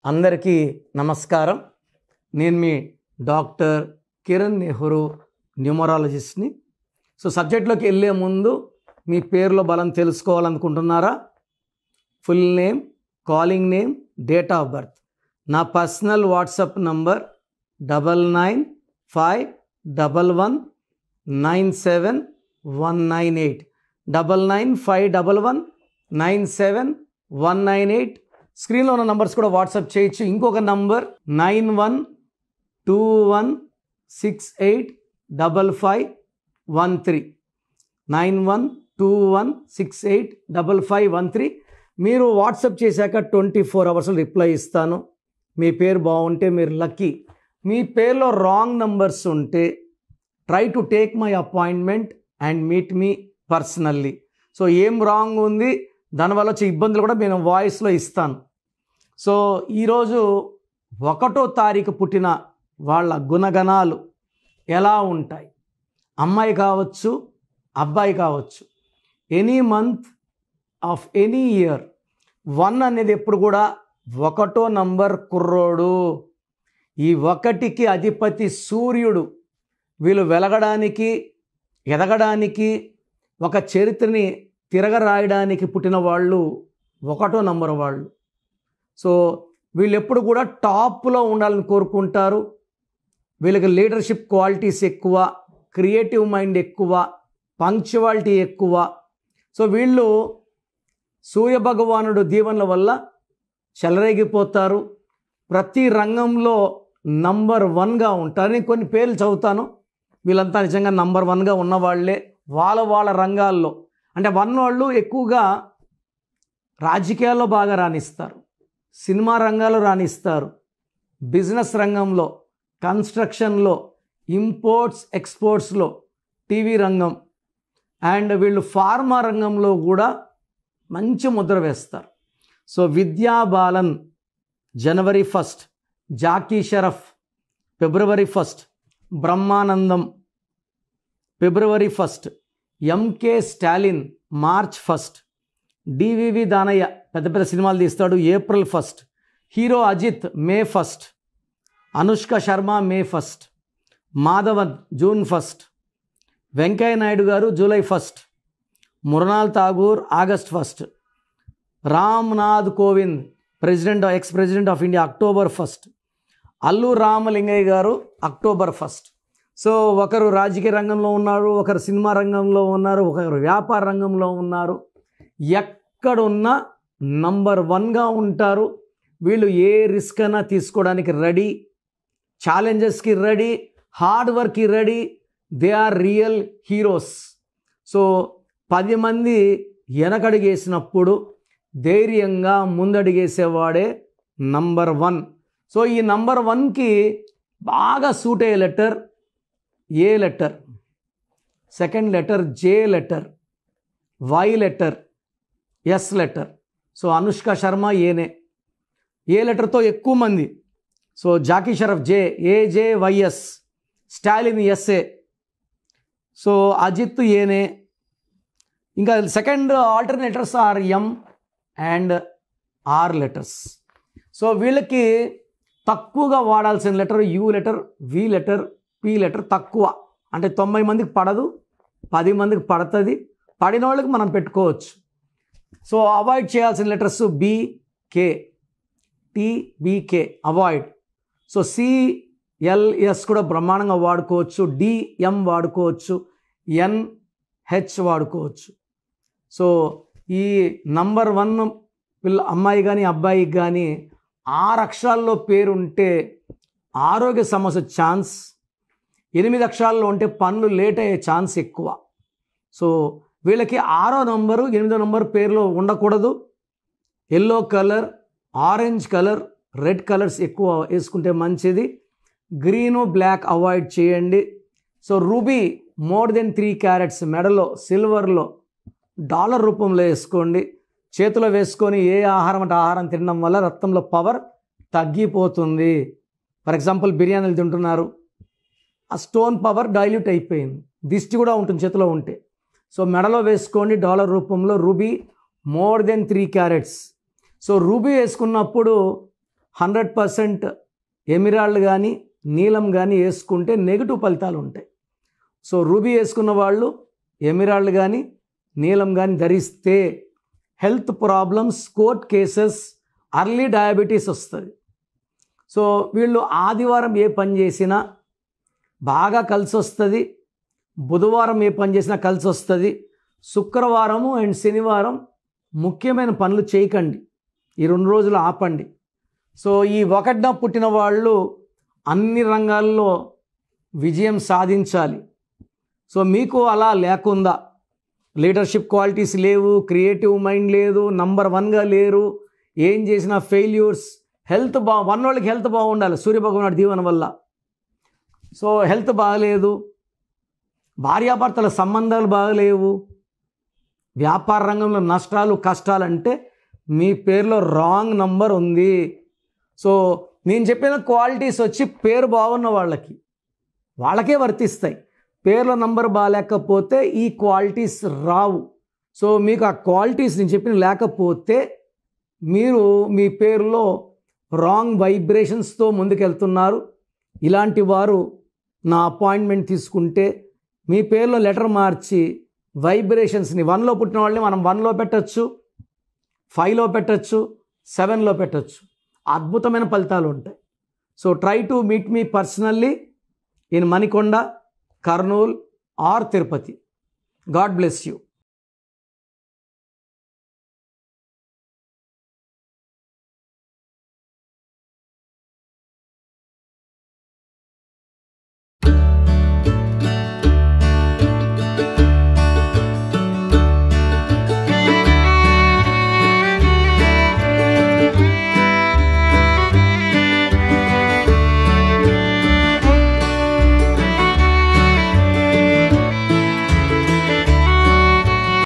అందరికీ నమస్కారం. నేను మీ డాక్టర్ కిరణ్ నెహ్రూ, న్యూమరాలజిస్ట్ని. సబ్జెక్ట్లోకి వెళ్ళే ముందు మీ పేరులో బలం తెలుసుకోవాలనుకుంటున్నారా? Full name, calling name, date of birth. నా పర్సనల్ వాట్సాప్ నంబర్ 9951197198 9951197198. స్క్రీన్లో ఉన్న నంబర్స్ కూడా వాట్సాప్ చేయొచ్చు. ఇంకొక నంబర్ 9121685513 9121685513. మీరు వాట్సాప్ చేశాక 24 అవర్స్లో రిప్లై ఇస్తాను. మీ పేరు బాగుంటే మీరు లక్కీ. మీ పేరులో రాంగ్ నంబర్స్ ఉంటే try to take my appointment and meet మీ పర్సనల్లీ. ఏం రాంగ్ ఉంది, దానివల్ల వచ్చే ఇబ్బందులు కూడా నేను వాయిస్లో ఇస్తాను. ఈరోజు 1వ తారీఖు పుట్టిన వాళ్ళ గుణగణాలు ఎలా ఉంటాయి? అమ్మాయి కావచ్చు, అబ్బాయి కావచ్చు, any month of any year 1 అనేది ఎప్పుడు కూడా 1వ నంబర్ కుర్రోడు. ఈ 1కి అధిపతి సూర్యుడు. వీళ్ళు వెలగడానికి, ఎదగడానికి, ఒక చరిత్రని తిరగరాయడానికి పుట్టిన వాళ్ళు 1వ నంబర్ వాళ్ళు. వీళ్ళు ఎప్పుడు కూడా టాప్లో ఉండాలని కోరుకుంటారు. వీళ్ళకి లీడర్షిప్ క్వాలిటీస్ ఎక్కువ, క్రియేటివ్ మైండ్ ఎక్కువ, పంక్చువాలిటీ ఎక్కువ. వీళ్ళు సూర్యభగవానుడు దీవెనల వల్ల చెలరేగిపోతారు. ప్రతి రంగంలో నంబర్ 1గా ఉంటారు. నేను కొన్ని పేర్లు చదువుతాను. వీళ్ళంతా నిజంగా నంబర్ 1గా ఉన్నవాళ్లే వాళ్ళ రంగాల్లో. అంటే 1 వాళ్ళు ఎక్కువగా రాజకీయాల్లో బాగా రాణిస్తారు, సినిమా రంగాల్లో రాణిస్తారు, బిజినెస్ రంగంలో, కన్స్ట్రక్షన్లో, ఇంపోర్ట్స్ ఎక్స్పోర్ట్స్లో, టీవీ రంగం, అండ్ వీళ్ళు ఫార్మా రంగంలో కూడా మంచి ముద్ర వేస్తారు. విద్యా బాలన్ జనవరి 1, జాకీ షరఫ్ ఫిబ్రవరి 1, బ్రహ్మానందం ఫిబ్రవరి 1, ఎంకే స్టాలిన్ మార్చ్ 1, డివివి దానయ్య పెద్ద పెద్ద సినిమాలు తీస్తాడు, April 1, hero Ajith May 1, Anushka Sharma May 1, Madhavan June 1, Venkaiah Naidu garu July 1, Mrunal Thakur August 1, Ramnath Kovind ex president of India October 1, Allu Ramalingaiah గారు అక్టోబర్ 1. ఒకరు రాజకీయ రంగంలో ఉన్నారు, ఒకరు సినిమా రంగంలో ఉన్నారు, ఒకరు వ్యాపార రంగంలో ఉన్నారు. ఎక్కడున్నా నంబర్ 1గా ఉంటారు. వీళ్ళు ఏ రిస్క్ అయినా తీసుకోవడానికి రెడీ, ఛాలెంజెస్కి రెడీ, హార్డ్ వర్క్కి ready. They are real heroes. 10 మంది వెనకడుగేసినప్పుడు ధైర్యంగా ముందడుగేసేవాడే నంబర్ 1. ఈ నంబర్ 1కి బాగా సూట్ అయ్యే letter A letter, second letter J letter, Y letter, S letter. Anushka Sharma ఏనే. ఏ లెటర్తో ఎక్కువ మంది. Jackie Shroff J, AJYS, Stalin SA, Ajith ఏనే. ఇంకా second alternators R M and R letters. వీళ్ళకి తక్కువగా వాడాల్సిన letter U letter, V letter, P letter తక్కువ. అంటే 90 మందికి పడదు, 10 మందికి పడుతుంది. పడిన వాళ్ళకి మనం పెట్టుకోవచ్చు. అవాయిడ్ చేయాల్సిన లెటర్స్ బి, కే, టి, బి, కే అవాయిడ్. సి, ఎల్, ఎస్ కూడా బ్రహ్మాండంగా వాడుకోవచ్చు. డి, ఎం వాడుకోవచ్చు. ఎన్, హెచ్ వాడుకోవచ్చు. ఈ నంబర్ 1 అమ్మాయి కానీ అబ్బాయికి కానీ 6 అక్షరాల్లో పేరు ఉంటే ఆరోగ్య సమస్య ఛాన్స్, 8 అక్షరాల్లో ఉంటే పనులు లేట్ అయ్యే ఛాన్స్ ఎక్కువ. వీళ్ళకి 6వ నంబరు 8వ నంబర్ పేరులో ఉండకూడదు. Yellow colour, orange colour, red colours ఎక్కువ వేసుకుంటే మంచిది. గ్రీను, బ్లాక్ అవాయిడ్ చేయండి. రూబీ మోర్ దెన్ 3 క్యారెట్స్ మెడలో సిల్వర్లో డాలర్ రూపంలో వేసుకోండి. చేతిలో వేసుకొని ఏ ఆహారం అంటే ఆహారం తినడం వల్ల రక్తంలో పవర్ తగ్గిపోతుంది. ఫర్ ఎగ్జాంపుల్ బిర్యానీలు తింటున్నారు, ఆ స్టోన్ పవర్ డైల్యూట్ అయిపోయింది. దిష్టి కూడా ఉంటుంది చేతిలో ఉంటే. మెడలో వేసుకోండి డాలర్ రూపంలో ruby more than 3 carats. Ruby వేసుకున్నప్పుడు 100% ఎమిరాల్డ్ కానీ నీలం కానీ వేసుకుంటే నెగిటివ్ ఫలితాలు ఉంటాయి. సో రూబీ వేసుకున్న వాళ్ళు ఎమిరాల్డ్ కానీ నీలం కానీ ధరిస్తే health problems, court cases, early diabetes వస్తుంది. సో వీళ్ళు ఆదివారం ఏ పని చేసినా బాగా కలిసి వస్తుంది, బుధవారం ఏ పని చేసినా కలిసి వస్తుంది. శుక్రవారము అండ్ శనివారం ముఖ్యమైన పనులు చేయకండి, ఈ 2 రోజులు ఆపండి. సో ఈ 1న పుట్టిన వాళ్ళు అన్ని రంగాల్లో విజయం సాధించాలి. సో మీకు అలా లేకుండా లీడర్షిప్ క్వాలిటీస్ లేవు, క్రియేటివ్ మైండ్ లేదు, నంబర్ 1గా లేరు, ఏం చేసినా ఫెయిల్యూర్స్, హెల్త్ వాళ్ళకి హెల్త్ బాగుండాలి సూర్యభగవానుడి దీవెన వల్ల. సో హెల్త్ బాగలేదు, భార్యాభర్తల సంబంధాలు బాగలేవు, వ్యాపార రంగంలో నష్టాలు కష్టాలు అంటే మీ పేరులో రాంగ్ నంబర్ ఉంది. సో నేను చెప్పిన క్వాలిటీస్ వచ్చి పేరు బాగున్న వాళ్ళకే వర్తిస్తాయి. పేర్లో నంబర్ బాగాలేకపోతే ఈ క్వాలిటీస్ రావు. సో మీకు ఆ క్వాలిటీస్ నేను చెప్పిన లేకపోతే మీరు మీ పేరులో రాంగ్ వైబ్రేషన్స్తో ముందుకెళ్తున్నారు. ఇలాంటి వారు నా అపాయింట్మెంట్ తీసుకుంటే మీ పేరులో లెటర్ మార్చి వైబ్రేషన్స్ని 1లో పుట్టిన వాళ్ళని మనం 1లో పెట్టచ్చు, 5లో పెట్టచ్చు, 7లో పెట్టచ్చు. అద్భుతమైన ఫలితాలు ఉంటాయి. సో ట్రై టు మీట్ మీ personally in Manikonda, Kurnool or Tirupati. God bless you.